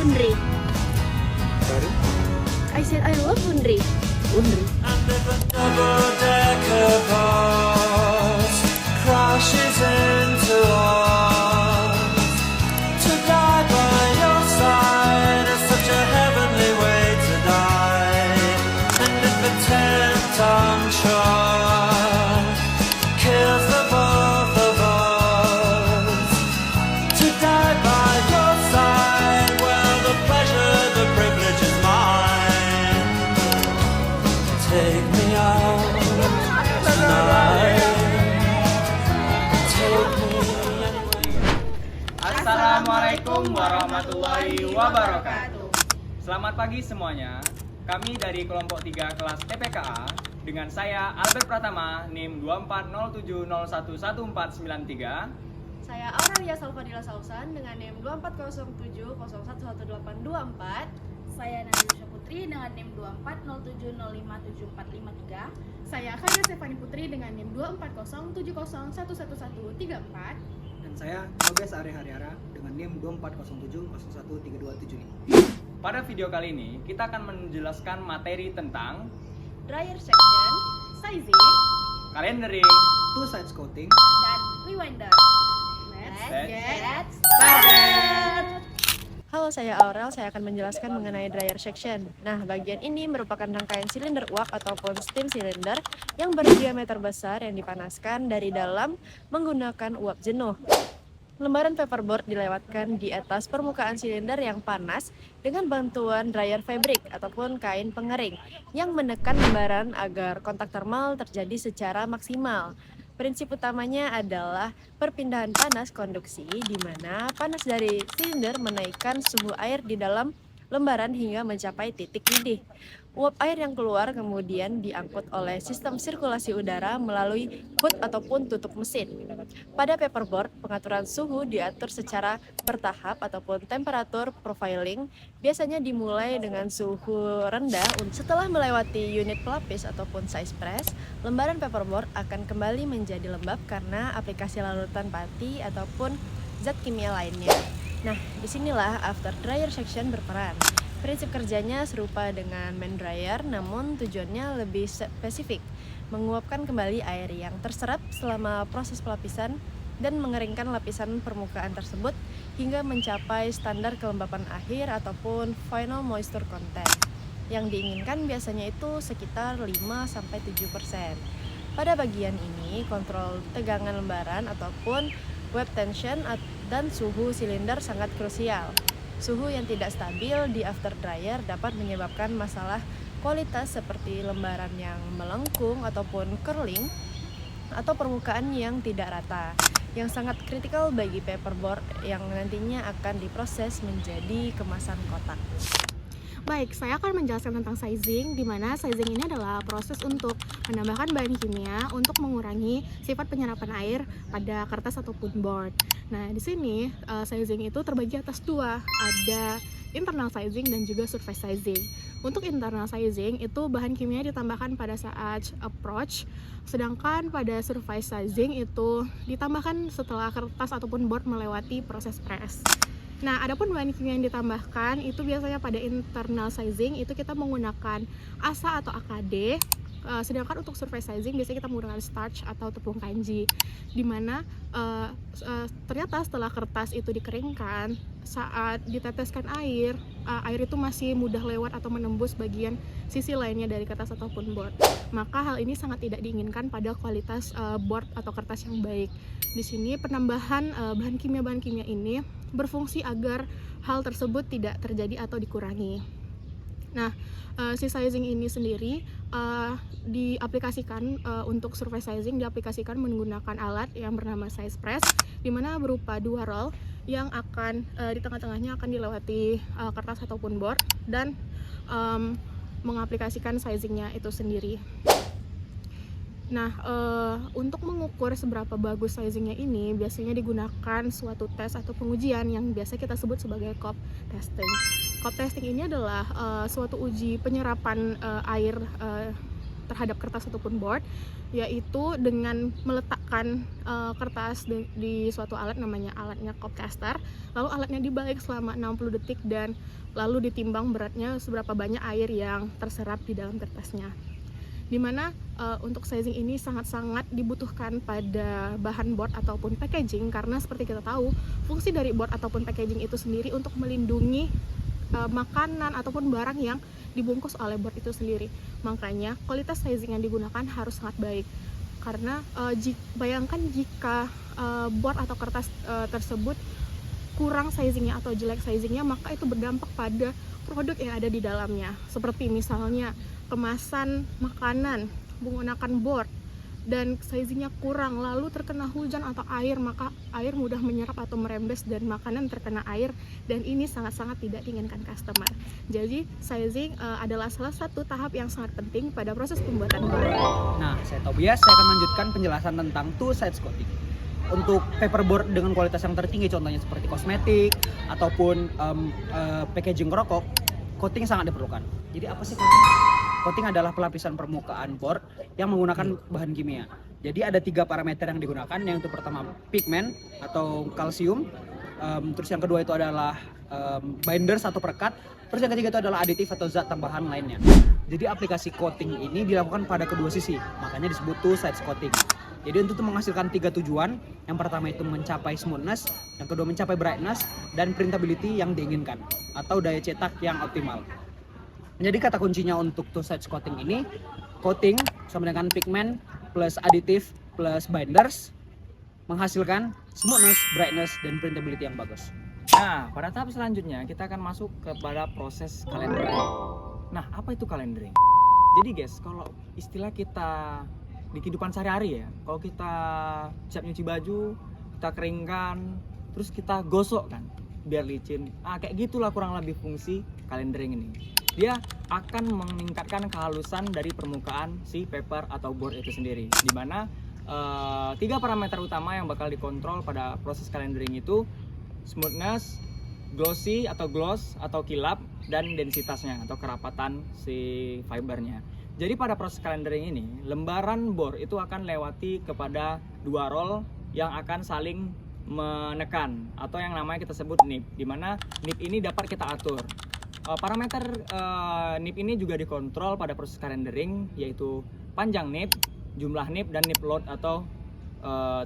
Undri. Sorry? I said I love Undri. Undri. Double-decker bus crashes into us. To die by your side is such a heavenly way to die. And if a 10-ton truck kills the both of us, to die by your side, well, the pleasure, the privilege is mine. Take me out tonight. Take me anywhere. Assalamualaikum warahmatullahi wabarakatuh. Selamat pagi semuanya. Kami dari kelompok 3 kelas TPKA dengan saya Albert Pratama NIM 2407011493. Saya Aurelia Salvadila Sausan dengan NIM 2407011824. Saya Nadia Putri dengan NIM 2407057453. Saya Khadija Stefani Putri dengan NIM 2407011134. Dan saya Nobes Ari Hariara dengan NIM 2407013275. Pada video kali ini kita akan menjelaskan materi tentang Dryer section, sizing, calendering. Two sides coating. Dan rewinder. let's Let's get started. Halo, saya Aurel. Saya akan menjelaskan mengenai dryer section. Nah, bagian ini merupakan rangkaian silinder uap ataupun steam cylinder yang berdiameter besar yang dipanaskan dari dalam menggunakan uap jenuh. Lembaran paperboard dilewatkan di atas permukaan silinder yang panas dengan bantuan dryer fabric ataupun kain pengering yang menekan lembaran agar kontak termal terjadi secara maksimal. Prinsip utamanya adalah perpindahan panas konduksi, di mana panas dari silinder menaikkan suhu air di dalam lembaran hingga mencapai titik mendidih. Uap air yang keluar kemudian diangkut oleh sistem sirkulasi udara melalui hood ataupun tutup mesin. Pada paperboard, pengaturan suhu diatur secara bertahap ataupun temperatur profiling biasanya dimulai dengan suhu rendah. Setelah melewati unit pelapis ataupun size press, lembaran paperboard akan kembali menjadi lembab karena aplikasi larutan pati ataupun zat kimia lainnya. Nah, disinilah after dryer section berperan. Prinsip kerjanya serupa dengan main dryer, namun tujuannya lebih spesifik, menguapkan kembali air yang terserap selama proses pelapisan dan mengeringkan lapisan permukaan tersebut hingga mencapai standar kelembapan akhir ataupun final moisture content. Yang diinginkan biasanya itu sekitar 5-7%. Pada bagian ini, kontrol tegangan lembaran ataupun web tension dan suhu silinder sangat krusial. Suhu yang tidak stabil di after dryer dapat menyebabkan masalah kualitas seperti lembaran yang melengkung ataupun curling atau permukaan yang tidak rata, yang sangat kritikal bagi paperboard yang nantinya akan diproses menjadi kemasan kotak. Baik, saya akan menjelaskan tentang sizing, di mana sizing ini adalah proses untuk menambahkan bahan kimia untuk mengurangi sifat penyerapan air pada kertas ataupun board. Nah, di sini sizing itu terbagi atas dua, ada internal sizing dan juga surface sizing. Untuk internal sizing itu bahan kimia ditambahkan pada saat approach, sedangkan pada surface sizing itu ditambahkan setelah kertas ataupun board melewati proses press. Nah, adapun bahan kimia yang ditambahkan itu biasanya pada internal sizing itu kita menggunakan ASA atau AKD, sedangkan untuk surface sizing biasanya kita menggunakan starch atau tepung kanji, dimana ternyata setelah kertas itu dikeringkan, saat diteteskan air itu masih mudah lewat atau menembus bagian sisi lainnya dari kertas ataupun board. Maka hal ini sangat tidak diinginkan pada kualitas board atau kertas yang baik. Di sini penambahan bahan kimia ini berfungsi agar hal tersebut tidak terjadi atau dikurangi. Nah, si sizing ini sendiri diaplikasikan untuk surface sizing diaplikasikan menggunakan alat yang bernama size press, di mana berupa dua roll yang akan di tengah-tengahnya akan dilewati kertas ataupun board dan mengaplikasikan sizingnya itu sendiri. Nah, untuk mengukur seberapa bagus sizingnya ini biasanya digunakan suatu tes atau pengujian yang biasa kita sebut sebagai COP testing. COP testing ini adalah suatu uji penyerapan air terhadap kertas ataupun board, yaitu dengan meletakkan kertas di suatu alat, namanya alatnya Copcaster, lalu alatnya dibalik selama 60 detik dan lalu ditimbang beratnya seberapa banyak air yang terserap di dalam kertasnya. Dimana untuk sizing ini sangat-sangat dibutuhkan pada bahan board ataupun packaging, karena seperti kita tahu fungsi dari board ataupun packaging itu sendiri untuk melindungi makanan ataupun barang yang dibungkus oleh board itu sendiri. Makanya kualitas sizing yang digunakan harus sangat baik, karena bayangkan jika board atau kertas tersebut kurang sizingnya atau jelek sizingnya, maka itu berdampak pada produk yang ada di dalamnya. Seperti misalnya kemasan makanan menggunakan board dan sizingnya kurang, lalu terkena hujan atau air, maka air mudah menyerap atau merembes dan makanan terkena air, dan ini sangat-sangat tidak diinginkan customer. Jadi sizing adalah salah satu tahap yang sangat penting pada proses pembuatan board. Nah, saya Tobias, saya akan lanjutkan penjelasan tentang two sides coating. Untuk paperboard dengan kualitas yang tertinggi, contohnya seperti kosmetik ataupun packaging rokok, coating sangat diperlukan. Jadi apa sih coating? Coating adalah pelapisan permukaan board yang menggunakan bahan kimia. Jadi ada 3 parameter yang digunakan. Yang itu pertama pigment atau kalsium, terus yang kedua itu adalah binders atau perekat, terus yang ketiga itu adalah aditif atau zat tambahan lainnya. Jadi aplikasi coating ini dilakukan pada kedua sisi, makanya disebut two sides coating. Jadi untuk menghasilkan 3 tujuan, yang pertama itu mencapai smoothness, yang kedua mencapai brightness, dan printability yang diinginkan atau daya cetak yang optimal. Jadi kata kuncinya untuk two sides coating ini, coating sama dengan pigment plus aditif plus binders menghasilkan smoothness, brightness, dan printability yang bagus. Nah, pada tahap selanjutnya kita akan masuk kepada proses calendering. Nah, apa itu calendering? Jadi guys, kalau istilah kita di kehidupan sehari-hari ya, kalau kita siap nyuci baju, kita keringkan, terus kita gosok kan, biar licin. Kayak gitulah kurang lebih fungsi calendering ini. Dia akan meningkatkan kehalusan dari permukaan si paper atau board itu sendiri. Dimana 3 parameter utama yang bakal dikontrol pada proses calendering itu smoothness, glossy atau gloss atau kilap, dan densitasnya atau kerapatan si fibernya. Jadi pada proses calendering ini, lembaran board itu akan lewati kepada 2 roll yang akan saling menekan atau yang namanya kita sebut nib, dimana nib ini dapat kita atur. Parameter nib ini juga dikontrol pada proses calendering, yaitu panjang nib, jumlah nib, dan nib load atau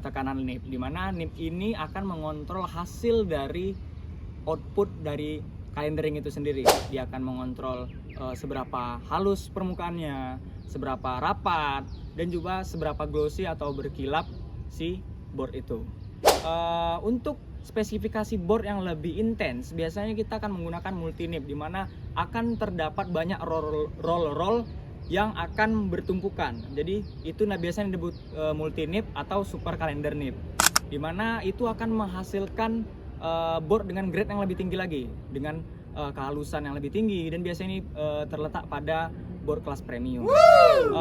tekanan nib, dimana nib ini akan mengontrol hasil dari output dari calendering itu sendiri. Dia akan mengontrol seberapa halus permukaannya, seberapa rapat, dan juga seberapa glossy atau berkilap si board itu. Untuk spesifikasi board yang lebih intens, biasanya kita akan menggunakan multi nib, di mana akan terdapat banyak roll yang akan bertumpukan. Jadi itu biasanya disebut multi nib atau super calendar nib, di mana itu akan menghasilkan board dengan grade yang lebih tinggi lagi, dengan kehalusan yang lebih tinggi, dan biasanya ini terletak pada board kelas premium.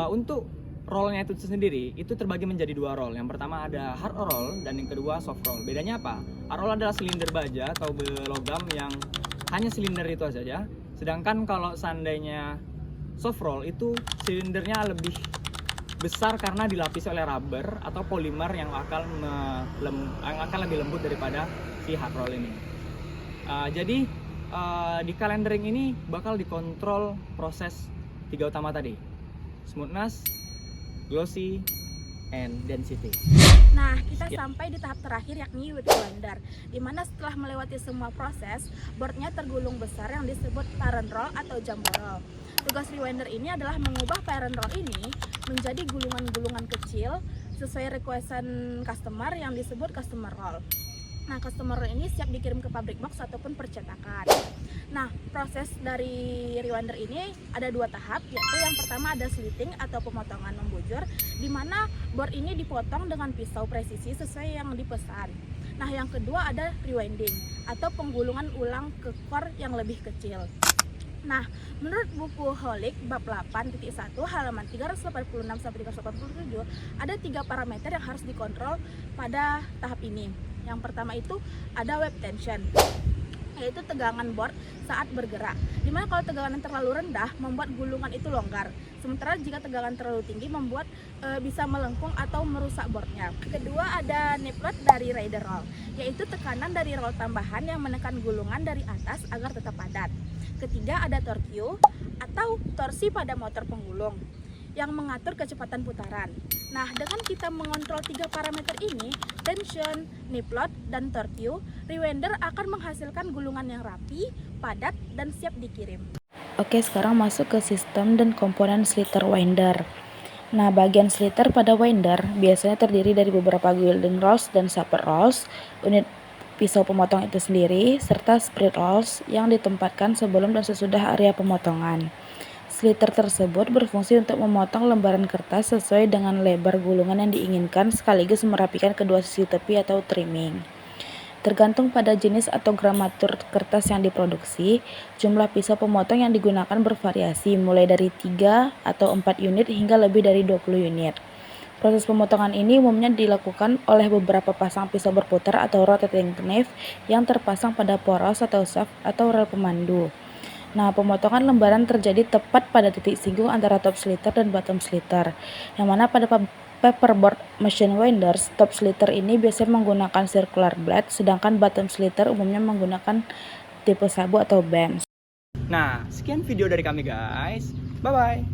Untuk rollnya itu sendiri itu terbagi menjadi 2 roll. Yang pertama ada hard roll dan yang kedua soft roll. Bedanya apa? Hard roll adalah silinder baja atau logam yang hanya silinder itu saja. Sedangkan kalau seandainya soft roll itu silindernya lebih besar karena dilapisi oleh rubber atau polimer yang akan lebih lembut daripada si hard roll ini. Jadi di calendering ini bakal dikontrol proses 3 utama tadi: smoothness, glossy, and density. Nah, kita sampai di tahap terakhir yakni wet render, dimana setelah melewati semua proses, boardnya tergulung besar yang disebut parent roll atau jumbo roll. Tugas rewinder ini adalah mengubah parent roll ini menjadi gulungan-gulungan kecil sesuai requestan customer yang disebut customer roll. Nah, customer roll ini siap dikirim ke pabrik box ataupun percetakan. Nah, proses dari rewinder ini ada 2 tahap, yaitu yang pertama ada slitting atau pemotongan membujur, di mana board ini dipotong dengan pisau presisi sesuai yang dipesan. Nah, yang kedua ada rewinding atau penggulungan ulang ke core yang lebih kecil. Nah, menurut buku Holic bab 8.1 halaman 386-387 ada 3 parameter yang harus dikontrol pada tahap ini. Yang pertama itu ada web tension. yaitu tegangan board saat bergerak. Dimana kalau tegangan yang terlalu rendah membuat gulungan itu longgar, sementara jika tegangan terlalu tinggi membuat bisa melengkung atau merusak boardnya. Kedua ada nip load dari rider roll, yaitu tekanan dari roll tambahan yang menekan gulungan dari atas agar tetap padat. Ketiga ada torque atau torsi pada motor penggulung yang mengatur kecepatan putaran. Nah, dengan kita mengontrol 3 parameter ini, tension, nip load, dan torque, rewinder akan menghasilkan gulungan yang rapi, padat, dan siap dikirim. Oke, sekarang masuk ke sistem dan komponen sliotar winder. Nah, bagian sliotar pada winder biasanya terdiri dari beberapa guiding rolls dan support rolls, unit pisau pemotong itu sendiri, serta sprit rolls yang ditempatkan sebelum dan sesudah area pemotongan. Sliotar tersebut berfungsi untuk memotong lembaran kertas sesuai dengan lebar gulungan yang diinginkan sekaligus merapikan kedua sisi tepi atau trimming. Tergantung pada jenis atau gramatur kertas yang diproduksi, jumlah pisau pemotong yang digunakan bervariasi mulai dari 3 atau 4 unit hingga lebih dari 20 unit. Proses pemotongan ini umumnya dilakukan oleh beberapa pasang pisau berputar atau rotating knife yang terpasang pada poros atau shaft atau rel pemandu. Nah, pemotongan lembaran terjadi tepat pada titik singgung antara top sliotar dan bottom sliotar, yang mana pada paperboard machine winders, top sliotar ini biasanya menggunakan circular blade, sedangkan bottom sliotar umumnya menggunakan tipe sabu atau bend. Nah, sekian video dari kami guys. Bye-bye.